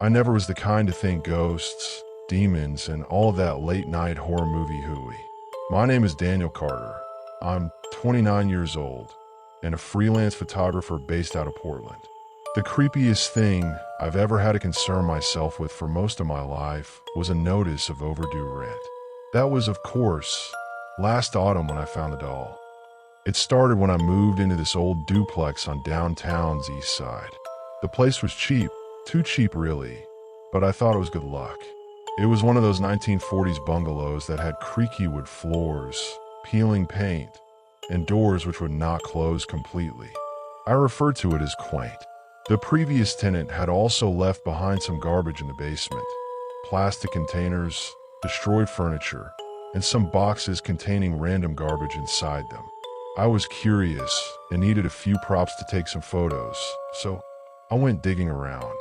I never was the kind to think ghosts, demons, and all of that late-night horror movie hooey. My name is Daniel Carter. I'm 29 years old and a freelance photographer based out of Portland. The creepiest thing I've ever had to concern myself with for most of my life was a notice of overdue rent. That was, of course, last autumn when I found the doll. It started when I moved into this old duplex on downtown's east side. The place was cheap, too cheap really, but I thought it was good luck. It was one of those 1940s bungalows that had creaky wood floors, peeling paint, and doors which would not close completely. I referred to it as quaint. The previous tenant had also left behind some garbage in the basement, plastic containers, destroyed furniture, and some boxes containing random garbage inside them. I was curious and needed a few props to take some photos, so I went digging around.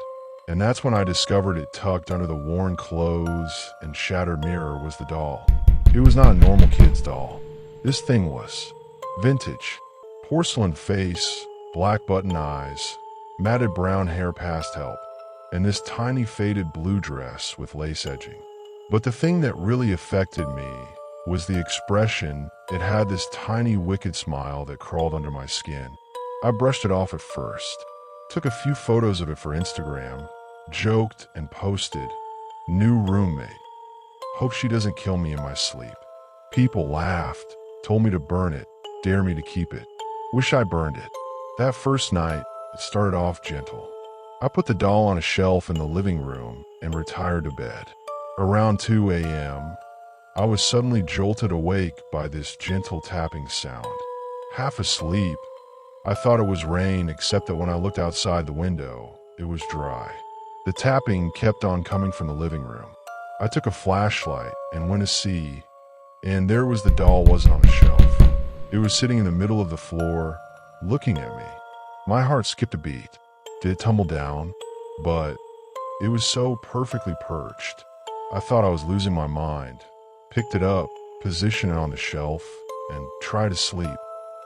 And that's when I discovered it tucked under the worn clothes and shattered mirror was the doll. It was not a normal kid's doll. This thing was vintage. Porcelain face, black button eyes, matted brown hair past help, and this tiny faded blue dress with lace edging. But the thing that really affected me was the expression. It had this tiny wicked smile that crawled under my skin. I brushed it off at first, took a few photos of it for Instagram, joked and posted, "New roommate. Hope she doesn't kill me in my sleep." People laughed, told me to burn it, dare me to keep it. Wish I burned it. That first night, it started off gentle. I put the doll on a shelf in the living room and retired to bed. Around 2 a.m., I was suddenly jolted awake by this gentle tapping sound. Half asleep, I thought it was rain, except that when I looked outside the window, it was dry. The tapping kept on coming from the living room. I took a flashlight and went to see, and there was the doll wasn't on a shelf. It was sitting in the middle of the floor, looking at me. My heart skipped a beat. Did it tumble down? But it was so perfectly perched. I thought I was losing my mind. Picked it up, positioned it on the shelf, and tried to sleep.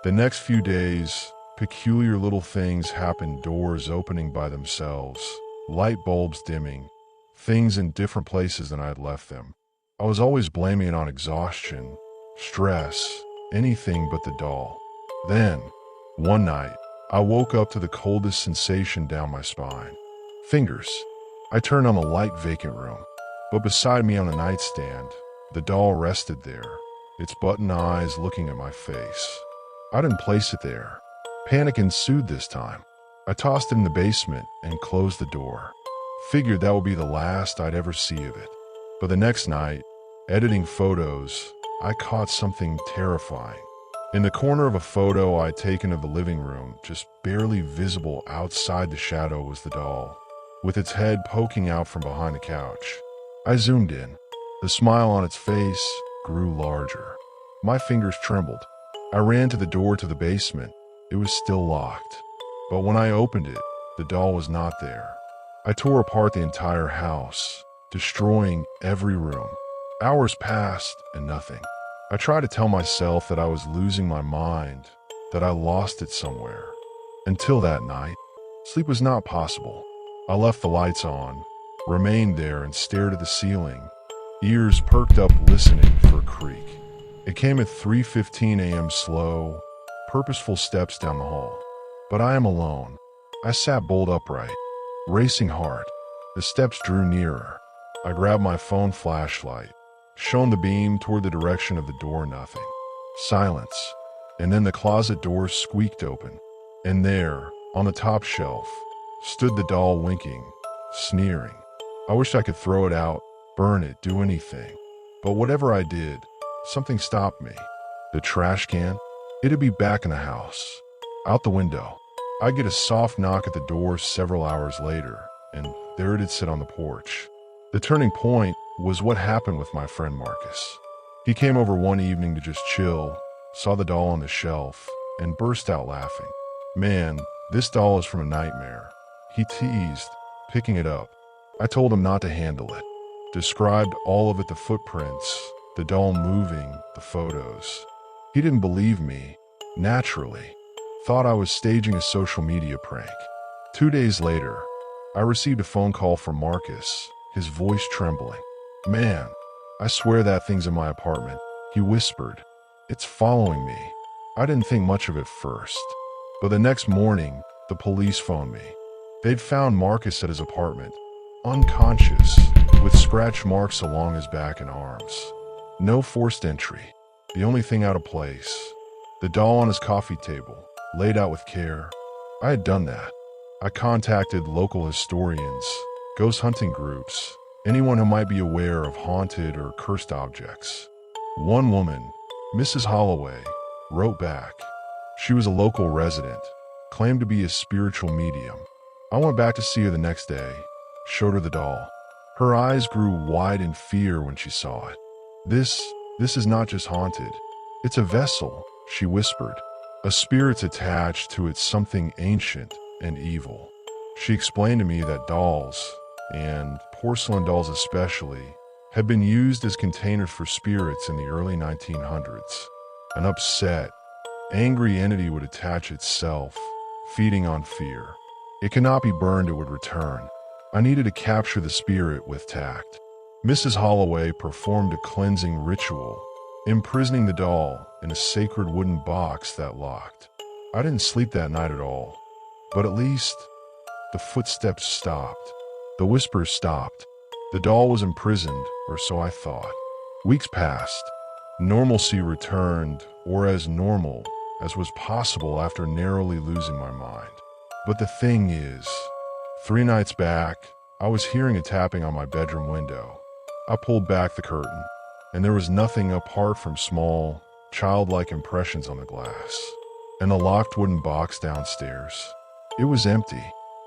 The next few days, peculiar little things happened, doors opening by themselves, light bulbs dimming, things in different places than I had left them. I was always blaming it on exhaustion, stress, anything but the doll. Then, one night, I woke up to the coldest sensation down my spine. Fingers. I turned on the light, vacant room, but beside me on a nightstand, the doll rested there, its button eyes looking at my face. I didn't place it there. Panic ensued this time. I tossed it in the basement and closed the door. Figured that would be the last I'd ever see of it. But the next night, editing photos, I caught something terrifying. In the corner of a photo I'd taken of the living room, just barely visible outside the shadow, was the doll, with its head poking out from behind the couch. I zoomed in. The smile on its face grew larger. My fingers trembled. I ran to the door to the basement. It was still locked. But when I opened it, the doll was not there. I tore apart the entire house, destroying every room. Hours passed and nothing. I tried to tell myself that I was losing my mind, that I lost it somewhere. Until that night, sleep was not possible. I left the lights on, remained there and stared at the ceiling, ears perked up listening for a creak. It came at 3:15 a.m. slow, purposeful steps down the hall. But I am alone. I sat bolt upright, racing heart. The steps drew nearer. I grabbed my phone flashlight, shone the beam toward the direction of the door. Nothing. Silence. And then the closet door squeaked open. And there, on the top shelf, stood the doll, winking, sneering. I wished I could throw it out, burn it, do anything. But whatever I did, something stopped me. The trash can? It'd be back in the house. Out the window. I'd get a soft knock at the door several hours later, and there it'd sit on the porch. The turning point was what happened with my friend Marcus. He came over one evening to just chill, saw the doll on the shelf, and burst out laughing. "Man, this doll is from a nightmare," he teased, picking it up. I told him not to handle it. Described all of it, the footprints, the doll moving, the photos. He didn't believe me, naturally. Thought I was staging a social media prank. 2 days later, I received a phone call from Marcus, his voice trembling. "Man, I swear that thing's in my apartment," he whispered. "It's following me." I didn't think much of it first, but the next morning, the police phoned me. They'd found Marcus at his apartment, unconscious, with scratch marks along his back and arms. No forced entry. The only thing out of place, the doll on his coffee table, laid out with care. I had done that. I contacted local historians, ghost hunting groups, anyone who might be aware of haunted or cursed objects. One woman, Mrs. Holloway, wrote back. She was a local resident, claimed to be a spiritual medium. I went back to see her the next day, showed her the doll. Her eyes grew wide in fear when she saw it. This is not just haunted. It's a vessel," she whispered. "A spirit's attached to it, something ancient and evil." She explained to me that dolls, and porcelain dolls especially, had been used as containers for spirits in the early 1900s. An upset, angry entity would attach itself, feeding on fear. It could not be burned, it would return. I needed to capture the spirit with tact. Mrs. Holloway performed a cleansing ritual, imprisoning the doll in a sacred wooden box that locked. I didn't sleep that night at all, but at least the footsteps stopped. The whispers stopped. The doll was imprisoned, or so I thought. Weeks passed. Normalcy returned, or as normal as was possible after narrowly losing my mind. But the thing is, 3 nights back, I was hearing a tapping on my bedroom window. I pulled back the curtain, and there was nothing apart from small, childlike impressions on the glass, and a locked wooden box downstairs. It was empty.